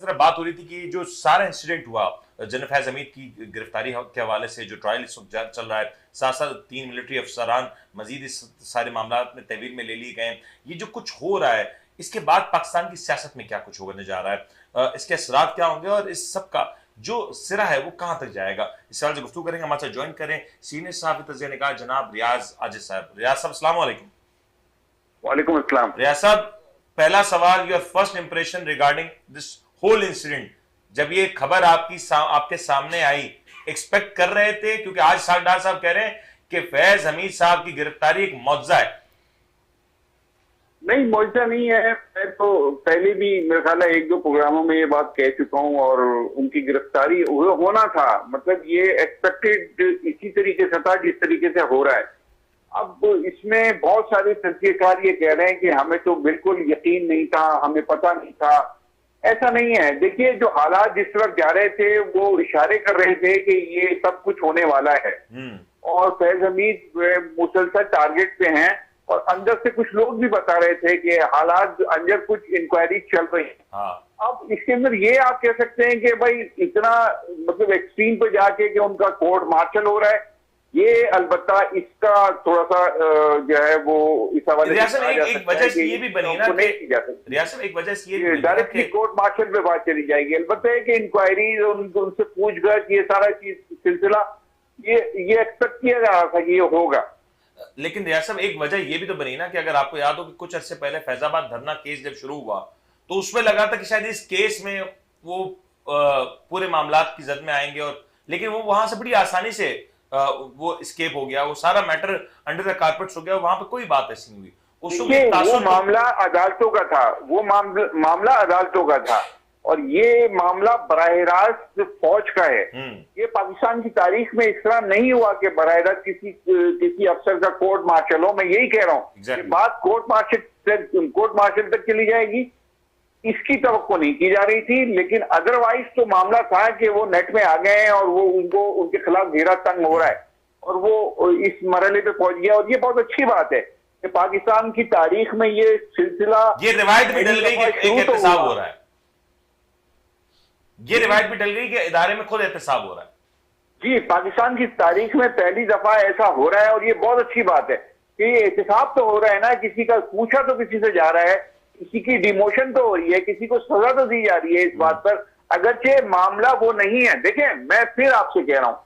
जरा बात हो रही थी कि जो सारा इंसिडेंट हुआ जनरल फैज हमीद की गिरफ्तारी के हवाले से, जो ट्रायल इस वक्त चल रहा है, साथ साथ 3 मिलिट्री अफसरान मजीद इस सारे मामला में तहवील में ले लिए गए, ये जो कुछ हो रहा है इसके बाद पाकिस्तान की सियासत में क्या कुछ होने जा रहा है, इसके असरात क्या होंगे और इस सब का जो सिरा है वो कहां तक जाएगा, इस सवाल से गुफ्तगू करेंगे। हमारे साथ ज्वाइन करें सीनियर सहाफ़ी तज़किया निगाह जनाब रियाज आजिज साहब। रियाज साहब अस्सलाम वालेकुम। वालेकुम अस्सलाम। रियाज साहब, पहला सवाल, your first impression regarding this whole incident. जब ये खबर आपके सामने आई, एक्सपेक्ट कर रहे थे? क्योंकि आज सागडार साहब कह रहे हैं कि फैज हमीद साहब की गिरफ्तारी एक मौजज़ा है। नहीं, मौजूदा नहीं है। मैं तो पहले भी मेरे ख्याल है 1-2 प्रोग्रामों में ये बात कह चुका हूं और उनकी गिरफ्तारी होना था। मतलब ये एक्सपेक्टेड इसी तरीके से था जिस तरीके से हो रहा है। अब इसमें बहुत सारे तजकियाकार ये कह रहे हैं कि हमें तो बिल्कुल यकीन नहीं था, हमें पता नहीं था। ऐसा नहीं है। देखिए, जो हालात जिस वक्त जा रहे थे वो इशारे कर रहे थे कि ये सब कुछ होने वाला है और फैज हमीद मुसलसल टारगेट पे हैं और अंदर से कुछ लोग भी बता रहे थे कि हालात अंदर कुछ इंक्वायरी चल रही है। हाँ। अब इसके अंदर ये आप कह सकते हैं कि भाई इतना मतलब एक्सट्रीम पे जाके कि उनका कोर्ट मार्शल हो रहा है, ये अलबत्ता इसका थोड़ा सा जो है वो इस हवाले से एक वजह से ये भी बनी ना रियासत, एक वजह से ये डायरेक्टली कोर्ट मार्शल पे बात चली जाएगी। अलबत्ता है कि इंक्वायरी, उनसे पूछगछ, ये सारा चीज सिलसिला ये एक्सपेक्ट किया जा रहा था कि ये होगा। लेकिन रियासत एक वजह ये भी तो बनी ना कि अगर आपको याद हो कि कुछ अर्से पहले फैजाबाद धरना केस जब शुरू हुआ तो उसमें लगा था कि शायद इस केस में वो पूरे मामलात की जद में आएंगे, और लेकिन वो वहां से बड़ी आसानी से वो स्केप हो गया, वो सारा मैटर अंडर द कारपेट हो गया, वहां पे कोई बात ऐसी नहीं हुई। वो मामला अदालतों का था, वो मामला अदालतों का था और ये मामला बराह रास्त फौज का है। ये पाकिस्तान की तारीख में इस तरह नहीं हुआ कि बराह रास्त किसी अफसर का कोर्ट मार्शल हो। मैं यही कह रहा हूँ कि बात कोर्ट मार्शल तक चली जाएगी, इसकी तवक्को नहीं की जा रही थी। लेकिन अदरवाइज तो मामला था कि वो नेट में आ गए हैं और वो उनके खिलाफ घेरा तंग हो रहा है और वो इस मरहले पे पहुंच गया। और ये बहुत अच्छी बात है कि पाकिस्तान की तारीख में ये सिलसिला, ये रिवायत भी डल गई कि एक एहतसाब हो रहा है, ये रिवायत भी डल गई कि इदारे में खुद एहतसाब हो रहा है। जी, पाकिस्तान की तारीख में पहली दफा ऐसा हो रहा है और ये बहुत अच्छी बात है कि ये एहतसाब तो हो रहा है ना, किसी का पूछा तो किसी से जा रहा है, किसी की डिमोशन तो हो रही है, किसी को सजा तो दी जा रही है इस बात पर, अगरचे मामला वो नहीं है। देखें, मैं फिर आपसे कह रहा हूं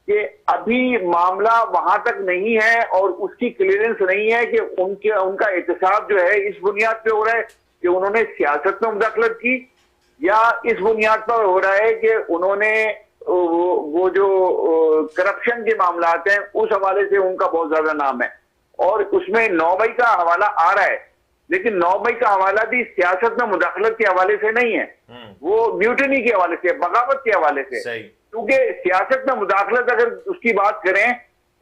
कि अभी मामला वहां तक नहीं है और उसकी क्लियरेंस नहीं है कि उनका एहतसाब जो है इस बुनियाद पे हो रहा है कि उन्होंने सियासत में मुदाखलत की, या इस बुनियाद पर हो रहा है कि उन्होंने वो जो करप्शन के मामला हैं उस हवाले से उनका बहुत ज्यादा नाम है। और उसमें 9 मई का हवाला आ रहा है, लेकिन 9 मई का हवाला भी सियासत में मुदाखलत के हवाले से नहीं है, वो म्यूटनी के हवाले से, बगावत के हवाले से। क्योंकि सियासत में मुदाखलत अगर उसकी बात करें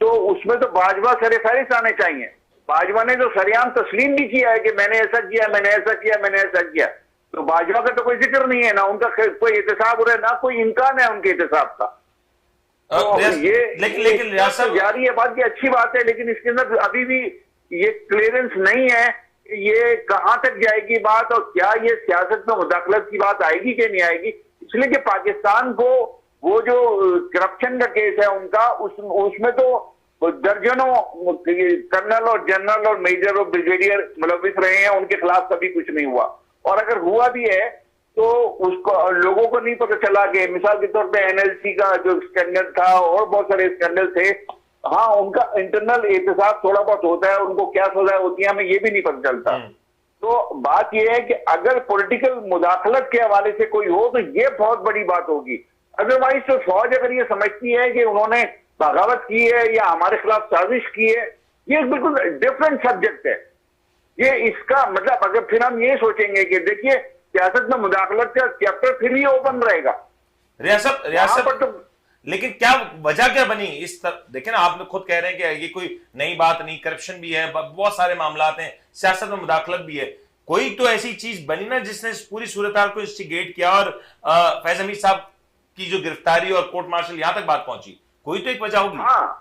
तो उसमें तो बाजवा सरे फहरिस्त आने चाहिए। बाजवा ने तो सरेआम तस्लीम भी किया है कि मैंने ऐसा किया, मैंने ऐसा किया, मैंने ऐसा किया, तो बाजवा का तो कोई जिक्र नहीं है, ना उनका कोई एहतसाब हो रहा है, ना कोई इम्कान है उनके एहतसाब का। तो ये लेकिन जारी है बात की अच्छी बात है, लेकिन इसके अंदर अभी भी ये क्लियरेंस नहीं है, ये कहां तक जाएगी बात और क्या ये सियासत में मुदाखलत की बात आएगी कि नहीं आएगी। इसलिए कि पाकिस्तान को वो जो करप्शन का केस है उनका, उसमें तो दर्जनों कर्नल और जनरल और मेजर और ब्रिगेडियर मुलविस रहे हैं, उनके खिलाफ कभी कुछ नहीं हुआ। और अगर हुआ भी है तो उसको लोगों को नहीं पता चला कि मिसाल के तौर पे एनएलसी का जो स्कैंडल था और बहुत सारे स्कैंडल थे, हाँ उनका इंटरनल एहतसाब थोड़ा बहुत होता है, उनको क्या सजा होती है हमें ये भी नहीं पता चलता। तो बात यह है कि अगर पॉलिटिकल मुदाखलत के हवाले से कोई हो तो ये बहुत बड़ी बात होगी। अदरवाइज तो फौज अगर ये समझती है कि उन्होंने बगावत की है या हमारे खिलाफ साजिश की है, ये बिल्कुल डिफरेंट सब्जेक्ट है। ये इसका मतलब अगर फिर हम ये सोचेंगे कि देखिए सियासत में मुदाखलत का चैप्टर फिर ही ओपन रहेगा रियासत पर। तो लेकिन क्या वजह क्या बनी इस देखें ना, आप खुद कह रहे हैं कि ये कोई नई बात नहीं, करप्शन भी है, बहुत सारे मामला हैं, सियासत में मुदाखलत भी है, कोई तो ऐसी चीज बनी ना जिसने पूरी सूरत को इंस्टिगेट किया और फैज हमीद साहब की जो गिरफ्तारी और कोर्ट मार्शल यहां तक बात पहुंची, कोई तो एक वजह होगी। हाँ,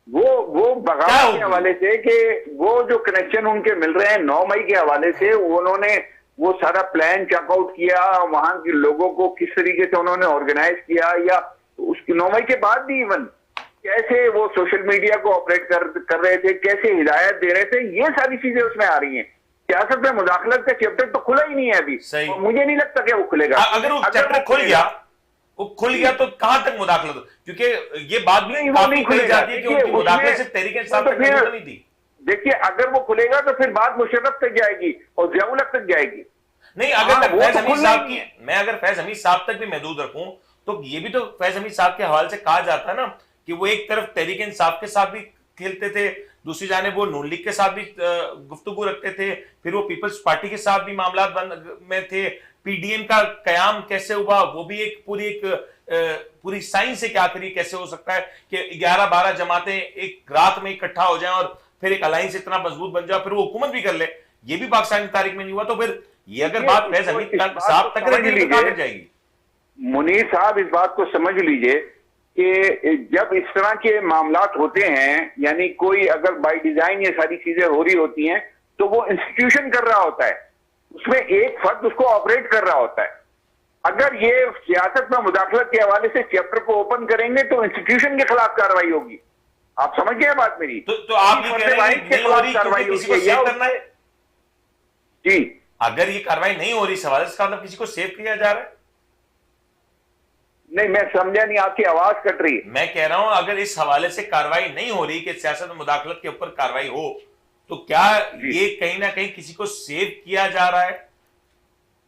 वो बगावत के हवाले से कि वो जो कनेक्शन उनके मिल रहे हैं 9 मई के हवाले से, उन्होंने वो सारा प्लान चेकआउट किया, वहां के लोगों को किस तरीके से उन्होंने ऑर्गेनाइज किया, या उसकी 9 मई के बाद भी इवन कैसे वो सोशल मीडिया को ऑपरेट कर रहे थे, कैसे हिदायत दे रहे थे, ये सारी चीजें उसमें आ रही हैं। सियासत में मुदाखलत का चैप्टर तो खुला ही नहीं है अभी, और मुझे नहीं लगता कि वो खुलेगा। अगर वो चैप्टर खुल गया तो कहां तक मुदाखलत, क्योंकि ये बात भी काफी कही जाती है कि उनकी मुदाखलत सिर्फ तहरीक इंसाफ तक नहीं थी। देखिए, अगर वो खुलेगा तो फिर बात मुशर्रफ तक जाएगी और ज़िया-उल-हक तक जाएगी। नहीं, अगर मैं फैज हमीद साहब की अगर फैज हमीद साहब तक भी महदूद रखूं तो ये भी तो फैज हमीद साहब के हवाले से कहा जाता है ना कि वो एक तरफ तहरीक इंसाफ के साथ भी खेलते थे, दूसरी जानिब वो नून लीग के साथ भी गुफ्तगू रखते थे, फिर वो पीपल्स पार्टी के साथ भी मामला में थे। पीडीएम का कयाम कैसे हुआ, वो भी एक पूरी साइंस है कि आखिर कैसे हो सकता है कि 11-12 जमातें एक रात में इकट्ठा हो जाएं और फिर एक अलायंस इतना मजबूत बन जाए, फिर वो हुकूमत भी कर ले। ये भी पाकिस्तान की तारीख में नहीं हुआ। तो फिर ये अगर बात फैज हमीद साहब तक रहेगी तो कहां तक जाएगी? मुनीर साहब, इस बात को समझ लीजिए कि जब इस तरह के मामलात होते हैं, यानी कोई अगर बाय डिजाइन ये सारी चीजें हो रही होती हैं, तो वो इंस्टीट्यूशन कर रहा होता है, उसमें एक फर्द उसको ऑपरेट कर रहा होता है। अगर ये सियासत में मुदाखलत के हवाले से चैप्टर को ओपन करेंगे तो इंस्टीट्यूशन के खिलाफ कार्रवाई होगी। आप समझ गए बात मेरी? तो आप ये कह रहे हैं कि कार्रवाई किसी को सेव करना है? जी, अगर ये कार्रवाई नहीं हो रही सवाल, इसका मतलब किसी को सेव किया जा रहा है? नहीं, मैं समझा नहीं, आपकी आवाज कट रही है। मैं कह रहा हूं अगर इस हवाले से कार्रवाई नहीं हो रही कि सियासत में मुदाखलत के ऊपर कार्रवाई हो, तो क्या ये कहीं ना कहीं किसी को सेव किया जा रहा है?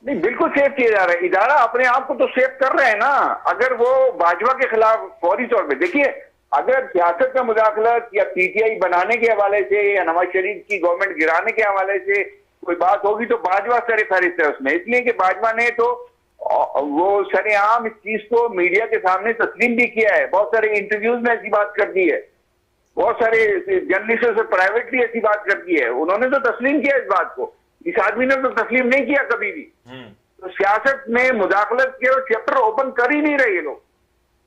नहीं, बिल्कुल सेव किया जा रहा है। इदारा अपने आप को तो सेव कर रहे हैं ना। अगर वो बाजवा के खिलाफ फौरी तौर पे, देखिए, अगर सियासत में मुदाखलत या पीटीआई बनाने के हवाले से या नवाज शरीफ की गवर्नमेंट गिराने के हवाले से कोई बात होगी तो बाजवा सरे फहरिस्त है उसमें, इसलिए कि बाजवा ने तो वो सरेआम इस चीज को मीडिया के सामने तस्लीम भी किया है, बहुत सारे इंटरव्यूज में ऐसी बात कर दी है, बहुत सारे जर्नलिस्टों से प्राइवेटली ऐसी बात कर दी है। उन्होंने तो तस्लीम किया इस बात को, इस आदमी ने तो तस्लीम नहीं किया कभी भी। तो सियासत में मुदाखलत के चैप्टर ओपन कर ही नहीं रहे लोग,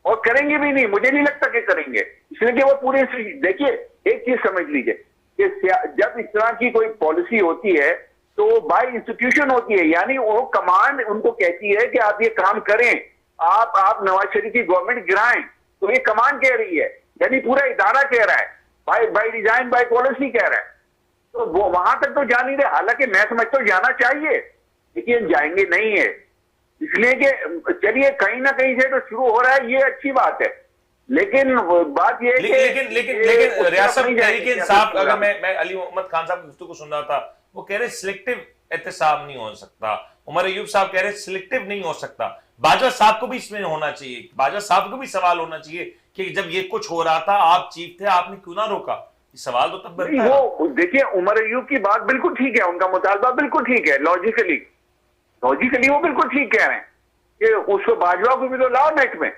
और करेंगे भी नहीं, मुझे नहीं लगता कि करेंगे, इसलिए कि वो पूरे, देखिए एक चीज समझ लीजिए कि जब इस तरह की कोई पॉलिसी होती है तो बाय इंस्टीट्यूशन होती है, यानी वो कमांड उनको कहती है कि आप ये काम करें, आप नवाज शरीफ की गवर्नमेंट गिराएं, तो ये कमांड कह रही है, यानी पूरा इदारा कह रहा है, बाय डिजाइन बाय पॉलिसी कह रहा है। तो वो वहां तक तो जा नहीं रहे, हालांकि मैं समझता हूं जाना चाहिए, लेकिन जाएंगे नहीं है, इसलिए कि चलिए कहीं ना कहीं से तो शुरू हो रहा है, ये अच्छी बात है, लेकिन बात ये है लेकिन रियासत तहरीक इंसाफ, अगर मैं अली मोहम्मद खान साहब की गुफ्तगू को सुन रहा था, वो कह रहे सिलेक्टिव एहतसाब नहीं हो सकता, उमर अयूब साहब कह रहे सिलेक्टिव नहीं हो सकता, बाजवा साहब को भी इसमें होना चाहिए, बाजवा साहब को भी सवाल होना चाहिए कि जब ये कुछ हो रहा था, आप चीफ थे, आपने क्यों ना रोका? सवाल तो तब बनता है। वो देखिए, उमर अयूब की बात बिल्कुल ठीक है, उनका मुतालबा बिल्कुल ठीक है, लॉजिकली वो बिल्कुल ठीक कह रहे हैं कि उसको बाजवा को भी तो लाओ नेट में,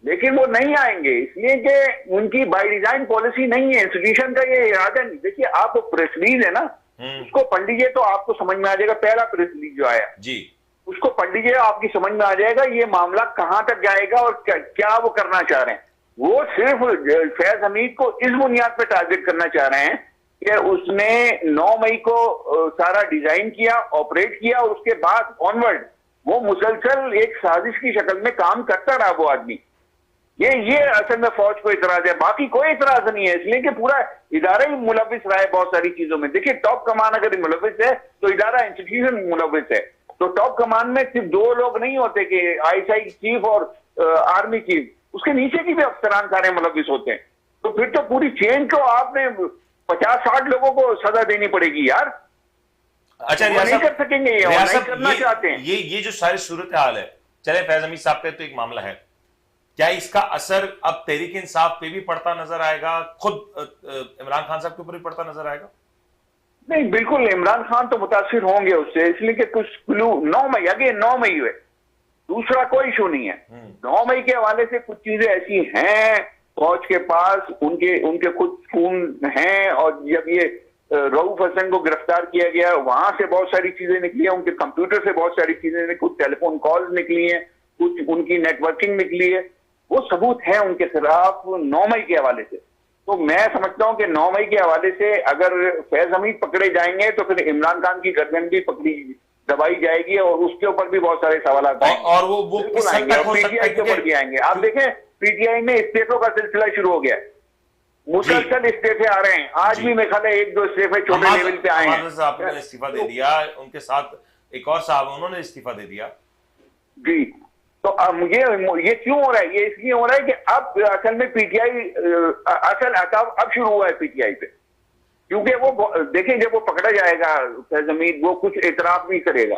लेकिन वो नहीं आएंगे, इसलिए कि उनकी बाय डिजाइन पॉलिसी नहीं है, इंस्टीट्यूशन का ये इरादा नहीं। देखिए, आप प्रेस रिलीज है ना, उसको पढ़ लीजिए तो आपको समझ में आ जाएगा, पहला प्रेस रिलीज जो आया जी, उसको पढ़ लीजिए, आपकी समझ में आ जाएगा ये मामला कहां तक जाएगा और क्या वो करना चाह रहे हैं। वो सिर्फ फैज हमीद को इस बुनियाद पर टारगेट करना चाह रहे हैं कि उसने 9 मई को सारा डिजाइन किया, ऑपरेट किया, और उसके बाद ऑनवर्ड वो मुसलसल एक साजिश की शक्ल में काम करता रहा वो आदमी। ये असल में फौज को इतराज है, बाकी कोई इतराज नहीं है, इसलिए कि पूरा इदारा ही मुलविस रहा है बहुत सारी चीजों में। देखिए, टॉप कमान अगर मुलविस है तो इदारा इंस्टीट्यूशन मुलविस है, तो टॉप कमान में सिर्फ 2 लोग नहीं होते कि आईएसआई चीफ और आर्मी चीफ, उसके नीचे की भी अफसरान सारे मुलविस होते हैं। तो फिर तो पूरी चेन को आपने 50-60 लोगों को सजा देनी पड़ेगी यार। अच्छा, नहीं कर सकेंगे, ये नहीं करना चाहते हैं। ये जो सारी सूरत हाल है, चले फैज हमीद साहब का तो एक मामला है, क्या इसका असर अब तहरीक इंसाफ पे भी पड़ता नजर आएगा, खुद इमरान खान साहब के ऊपर भी पड़ता नजर आएगा? नहीं, बिल्कुल इमरान खान तो मुतासिर होंगे उससे, इसलिए कि कुछ क्लू 9 मई, आगे 9 मई हुए, दूसरा कोई इशू नहीं है। 9 मई के हवाले से कुछ चीजें ऐसी हैं फौज के पास, उनके खुद खून हैं, और जब ये रऊफ हसन को गिरफ्तार किया गया वहां से बहुत सारी चीजें निकली हैं, उनके कंप्यूटर से बहुत सारी चीजें निकली, कुछ टेलीफोन कॉल्स निकली हैं, कुछ उनकी नेटवर्किंग निकली है, वो सबूत है उनके खिलाफ 9 मई के हवाले से। तो मैं समझता हूं कि 9 मई के हवाले से अगर फैज हमीद पकड़े जाएंगे तो फिर इमरान खान की गर्दन भी पकड़ी दबाई जाएगी और उसके ऊपर भी बहुत सारे सवाल आएंगे। और वो किस हद आएंगे तक हो सकता पीटीआई है, के ऊपर भी आएंगे। आप देखें पीटीआई में इस्तीफों का सिलसिला शुरू हो गया, मुसलसल इस्तीफे आ रहे हैं। आज भी मेरे ख्याल है 1-2 इस्तीफे छोटे लेवल पे आए हैं। साहब ने इस्तीफा दे दिया, उनके साथ एक और साहब उन्होंने इस्तीफा दे दिया जी। तो अब ये क्यों हो रहा है? ये इसलिए हो रहा है कि अब असल में पीटीआई असल अताब अब शुरू हुआ है पीटीआई पे, क्योंकि वो देखें जब वो पकड़ा जाएगा फैज हमीद, वो कुछ एतराफ नहीं करेगा,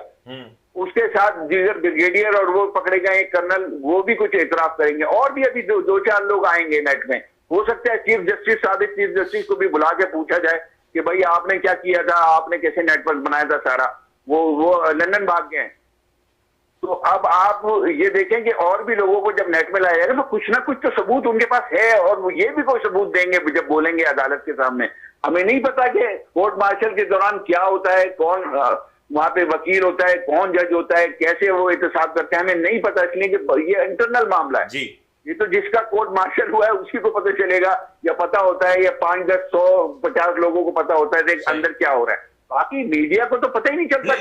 उसके साथ जिधर ब्रिगेडियर और वो पकड़े गए एक कर्नल, वो भी कुछ एतराफ करेंगे, और भी अभी 2-4 लोग आएंगे नेट में। हो सकता है चीफ जस्टिस, साबिक चीफ जस्टिस को भी बुला के पूछा जाए कि भाई आपने क्या किया था, आपने कैसे नेटवर्क बनाया था सारा। वो लंदन भाग गए। तो अब आप ये देखें कि और भी लोगों को जब नेट में लाया जाएगा तो कुछ ना कुछ तो सबूत उनके पास है, और वो ये भी कोई सबूत देंगे जब बोलेंगे अदालत के सामने। हमें नहीं पता कि कोर्ट मार्शल के दौरान क्या होता है, कौन वहां पे वकील होता है, कौन जज होता है, कैसे वो एहतसाब करते हैं, हमें नहीं पता, इसलिए कि ये इंटरनल मामला है जी। ये तो जिसका कोर्ट मार्शल हुआ है उसी को पता चलेगा, या पता होता है, या 5, 10, 100, 50 लोगों को पता होता है अंदर क्या हो रहा है। बाकी मीडिया को तो पता ही नहीं चलता।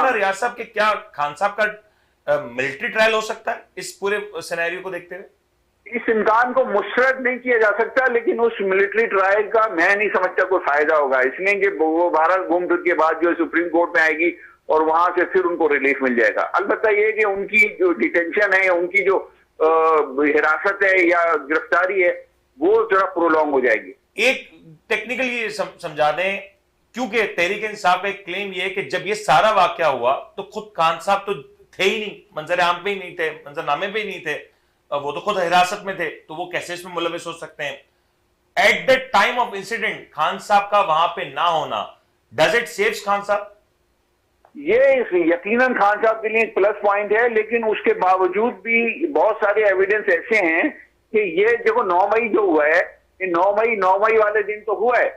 रियाज साहब के क्या खान साहब का मिलिट्री ट्रायल हो सकता है इस पूरे सिनेरियो को देखते हुए? इस इम्कान को मुस्तरद नहीं किया जा सकता, लेकिन उस मिलिट्री ट्रायल का मैं नहीं समझता कोई फायदा होगा, इसलिए कि वो भारत घूम फिर के बाद जो सुप्रीम कोर्ट में आएगी और वहां से फिर उनको रिलीफ मिल जाएगा। अलबत्ता ये कि उनकी जो डिटेंशन है, उनकी जो हिरासत है या गिरफ्तारी है, वो जरा प्रोलॉन्ग हो जाएगी। एक टेक्निकली समझा दें, क्योंकि तहरीक इंसाफ का एक क्लेम ये है कि जब ये सारा वाकया हुआ तो खुद खान साहब तो थे ही नहीं, मंजर आम पे ही नहीं थे, मंजरनामे पे ही नहीं थे, वो तो खुद हिरासत में थे, तो वो कैसे इसमें मुलविस हो सकते हैं? At the time of incident Khan साहब का वहां पे ना होना, डज इट सेव्स खान साहब? ये यकीनन खान साहब के लिए एक प्लस पॉइंट है, लेकिन उसके बावजूद भी बहुत सारे एविडेंस ऐसे हैं कि ये देखो 9 मई जो हुआ है, ये 9 मई वाले दिन तो हुआ है,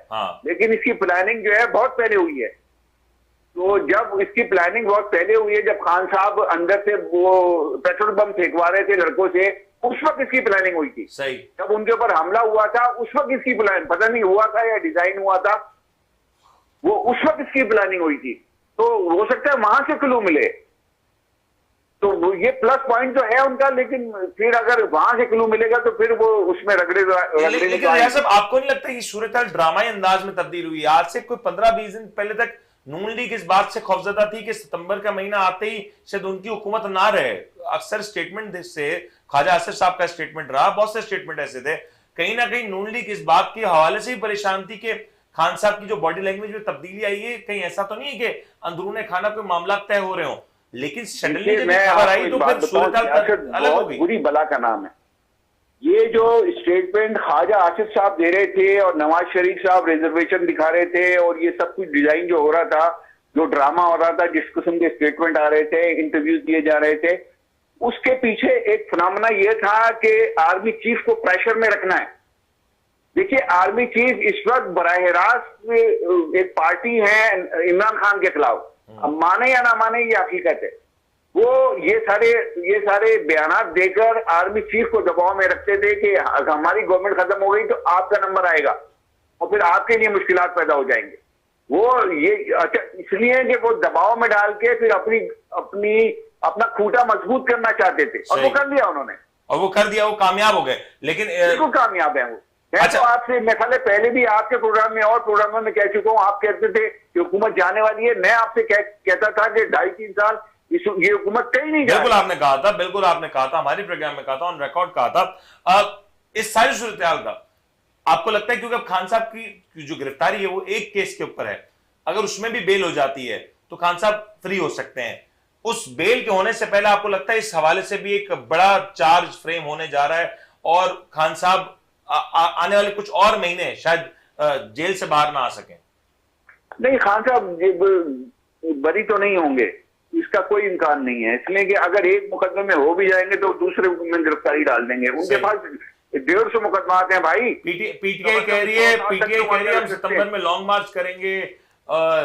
लेकिन इसकी प्लानिंग जो है बहुत पहले हुई है। तो जब इसकी प्लानिंग बहुत पहले हुई है, जब खान साहब अंदर से वो पेट्रोल बम फेंकवा रहे थे लड़कों से, उस वक्त इसकी प्लानिंग हुई थी। सही। जब उनके ऊपर हमला हुआ था उस वक्त इसकी प्लान, पता नहीं हुआ था या डिजाइन हुआ था, वो उस वक्त इसकी प्लानिंग हुई थी। तो हो सकता है वहां से क्लू मिले, तो ये प्लस पॉइंट तो है उनका, लेकिन फिर अगर वहां से क्लू मिलेगा तो फिर वो उसमें रगड़े। लेकिन रियाज साहब, आपको नहीं लगता ये सूरत ड्रामाई अंदाज में तब्दील हुई? आज से कोई 15-20 दिन पहले तक नून लीग इस बात से खौफजदा थी कि सितंबर का महीना आते ही शायद उनकी हुकूमत ना रहे। अक्सर स्टेटमेंट से ख्वाजा आसिफ साहब का स्टेटमेंट रहा, बहुत से स्टेटमेंट ऐसे थे, कहीं ना कहीं नून लीग इस बात के हवाले से ही परेशान थी कि खान साहब की जो बॉडी लैंग्वेज में तब्दीली आई है, कहीं ऐसा तो नहीं है कि अंदरूने खाना कोई मामला तय हो रहे हो। लेकिन सडनली जब खबर आई तो फिर सूरत अलग हो गई। बुरी बला का नाम है ये जो स्टेटमेंट ख्वाजा आसिफ साहब दे रहे थे और नवाज शरीफ साहब रिजर्वेशन दिखा रहे थे, और ये सब कुछ डिजाइन जो हो रहा था, जो ड्रामा हो रहा था, जिस किस्म के स्टेटमेंट आ रहे थे, इंटरव्यूज दिए जा रहे थे, उसके पीछे एक फिनोमेना ये था कि आर्मी चीफ को प्रेशर में रखना है। देखिए, आर्मी चीफ इस वक्त बराह रास्त एक पार्टी है इमरान खान के खिलाफ, अब माने या ना माने ये हकीकत है। वो ये सारे बयानात देकर आर्मी चीफ को दबाव में रखते थे कि हमारी गवर्नमेंट खत्म हो गई तो आपका नंबर आएगा और फिर आपके लिए मुश्किलात पैदा हो जाएंगे। वो ये अच्छा इसलिए कि वो दबाव में डाल के फिर अपना खूंटा मजबूत करना चाहते थे, और वो कर दिया उन्होंने, और वो कर दिया, वो कामयाब हो गए। लेकिन बिल्कुल कामयाब है वो। मैं तो आपसे मेरे ख्याल पहले भी आपके प्रोग्राम में और प्रोग्रामों में कह चुका हूं, आप कहते थे कि हुकूमत जाने वाली है, मैं आपसे कहता था कि 2.5-3 साल ये हुकूमत कहीं नहीं बिल्कुल आपने कहा था, बिल्कुल आपने कहा था, हमारे प्रोग्राम में कहा था, ऑन रिकॉर्ड कहा था। इस सारी सूरत का आपको लगता है, क्योंकि अब खान साहब की जो गिरफ्तारी है वो एक केस के ऊपर है, अगर उसमें भी बेल हो जाती है तो खान साहब फ्री हो सकते हैं। उस बेल के होने से पहले आपको लगता है इस हवाले से भी एक बड़ा चार्ज फ्रेम होने जा रहा है और खान साहब आने वाले कुछ और महीने शायद जेल से बाहर ना आ सके? नहीं, खान साहब बरी तो नहीं होंगे, इसका कोई इम्कान नहीं है, इसलिए कि अगर एक मुकदमे में हो भी जाएंगे तो दूसरे में गिरफ्तारी डाल देंगे। उनके पास 150 मुकदमात हैं भाई। पीटीआई कह रही है हम सितंबर में लॉन्ग मार्च करेंगे,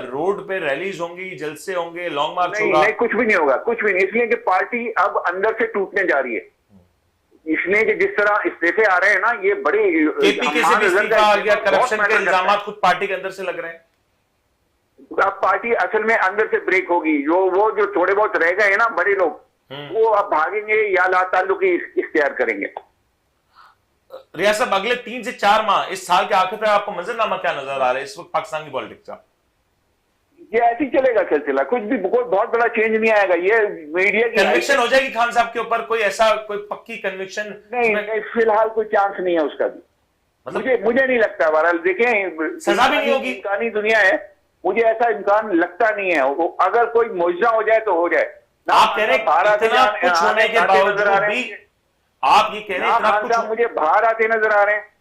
रोड पे रैलीज होंगी, जलसे होंगे, लॉन्ग मार्च होगा। नहीं, कुछ भी नहीं होगा, कुछ भी नहीं, इसलिए कि पार्टी अब अंदर से टूटने जा रही है। इसलिए कि जिस तरह इस्तीफे आ रहे हैं ना, ये बड़ी केपी से भी इस्तीफा आ गया, करप्शन के इल्जाम खुद पार्टी के अंदर से लग रहे हैं। अब पार्टी असल में अंदर से ब्रेक होगी। वो जो थोड़े बहुत रह गए हैं ना बड़े लोग, वो अब भागेंगे या ला ताल्लुकी इख्तियार करेंगे। रियाज साहब, अगले 3 से 4 माह इस साल के आखिर तक आपको मंजरनामा क्या नजर आ रहा है इस वक्त पाकिस्तान की पॉलिटिक्स का? ये ऐसे ही चलेगा सिलसिला, कुछ भी कोई बहुत बड़ा चेंज नहीं आएगा। ये मीडिया की कन्विक्शन हो जाएगी खान साहब के ऊपर, कोई ऐसा कोई पक्की कन्विक्शन? नहीं, फिलहाल कोई चांस नहीं है उसका भी। मतलब मुझे नहीं लगता। बहरहाल देखें, सजा भी नहीं होगी, इम्कानी दुनिया है, मुझे ऐसा इम्कान लगता नहीं है। अगर कोई मुआवजा हो जाए तो हो जाए। आप कह रहे इतना कुछ होने के बावजूद भी आप ये कह रहे हैं इतना कुछ, मुझे बाहर आते नजर आ रहे हैं।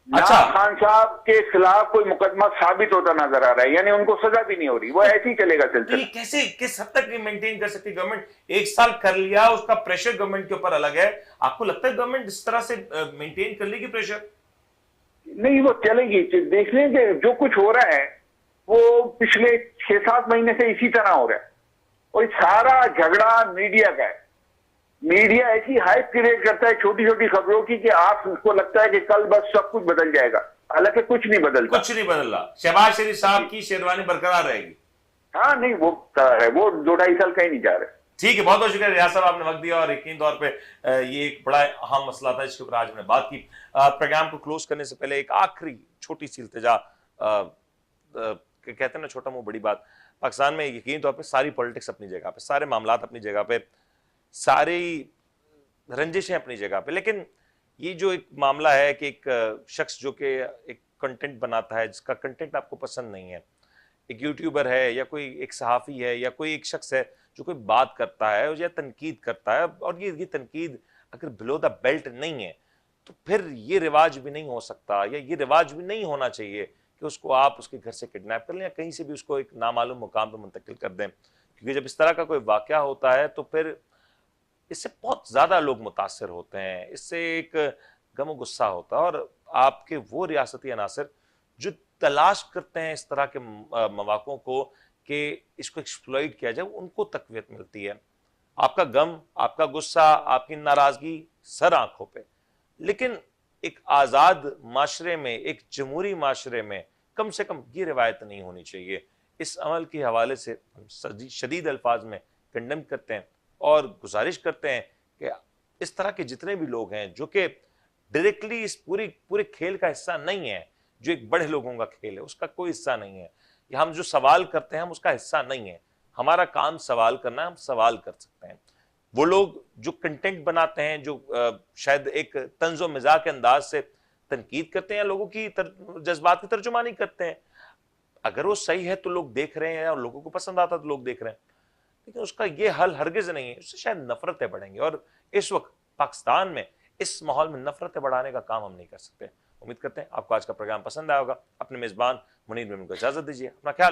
अच्छा, खान साहब के खिलाफ कोई मुकदमा साबित होता नजर आ रहा है, यानी उनको सजा भी नहीं हो रही। वो ऐसे ही चलेगा सिलसिला। कैसे किस हद तक मेंटेन कर सकती गवर्नमेंट? 1 साल कर लिया, उसका प्रेशर गवर्नमेंट के ऊपर अलग है। आपको लगता है गवर्नमेंट इस तरह से मेंटेन कर लेगी प्रेशर? नहीं, वो चलेगी। देख लें कि जो कुछ हो रहा है वो पिछले 6-7 महीने से इसी तरह हो रहा है, और सारा झगड़ा मीडिया का है। मीडिया ऐसी हाइप क्रिएट करता है छोटी छोटी खबरों की कि आपको लगता है कि कल बस सब कुछ बदल जाएगा, हालांकि कुछ नहीं बदलता। कुछ नहीं बदल रहा। शहबाज शरीफ साहब की शेरवानी बरकरार रहेगी। हाँ, नहीं, वो 2-2.5 साल कहीं नहीं जा रहे। ठीक है, बहुत बहुत शुक्रिया रियाज साहब, आपने वक्त दिया और यकीन तौर पे ये एक बड़ा अहम मसला था जिसके ऊपर आज हमने बात की। प्रोग्राम को क्लोज करने से पहले एक आखिरी छोटी सी इल्तिजा, कहते हैं ना छोटा मुंह बड़ी बात। पाकिस्तान में यकीन तौर पे सारी पॉलिटिक्स अपनी जगह पे, सारे मामलात अपनी जगह पे, सारी रंजिशें अपनी जगह पे, लेकिन ये जो एक मामला है कि एक शख्स जो कि एक कंटेंट बनाता है जिसका कंटेंट आपको पसंद नहीं है, एक यूट्यूबर है या कोई एक सहाफ़ी है या कोई एक शख्स है जो कोई बात करता है या तनकीद करता है, और ये तनकीद अगर बिलो द बेल्ट नहीं है तो फिर ये रिवाज भी नहीं हो सकता, या ये रिवाज भी नहीं होना चाहिए कि उसको आप उसके घर से किडनैप कर लें या कहीं से भी उसको एक नामालूम मुकाम पर मुंतकिल कर दें। क्योंकि जब इस तरह का कोई वाक़या होता है तो फिर इससे बहुत ज़्यादा लोग मुतासर होते हैं, इससे एक गम गुस्सा होता है, और आपके वो रियासती अनासर जो तलाश करते हैं इस तरह के मौक़ों को कि इसको एक्सप्लॉइट किया जाए, उनको तक़वियत मिलती है। आपका गम, आपका गुस्सा, आपकी नाराज़गी सर आंखों पे, लेकिन एक आज़ाद माशरे में, एक जमहूरी माशरे में कम से कम ये रिवायत नहीं होनी चाहिए। इस अमल के हवाले से हम शदीद अल्फाज में कंडेम करते हैं और गुजारिश करते हैं कि इस तरह के जितने भी लोग हैं जो कि डायरेक्टली इस पूरे खेल का हिस्सा नहीं है, जो एक बड़े लोगों का खेल है उसका कोई हिस्सा नहीं है, या हम जो सवाल करते हैं हम उसका हिस्सा नहीं है। हमारा काम सवाल करना है, हम सवाल कर सकते हैं। वो लोग जो कंटेंट बनाते हैं, जो शायद एक तंज़ो मिज़ाह के अंदाज से तनकीद करते हैं, लोगों की जज्बात की तर्जुमानी करते हैं, अगर वो सही है तो लोग देख रहे हैं और लोगों को पसंद आता तो लोग देख रहे हैं, लेकिन उसका ये हल हरगिज नहीं है। उससे शायद नफरतें बढ़ेंगी, और इस वक्त पाकिस्तान में इस माहौल में नफरतें बढ़ाने का काम हम नहीं कर सकते। उम्मीद करते हैं आपको आज का प्रोग्राम पसंद आया होगा। अपने मेज़बान मुनीर मेमन को इजाज़त दीजिए। अपना ख्याल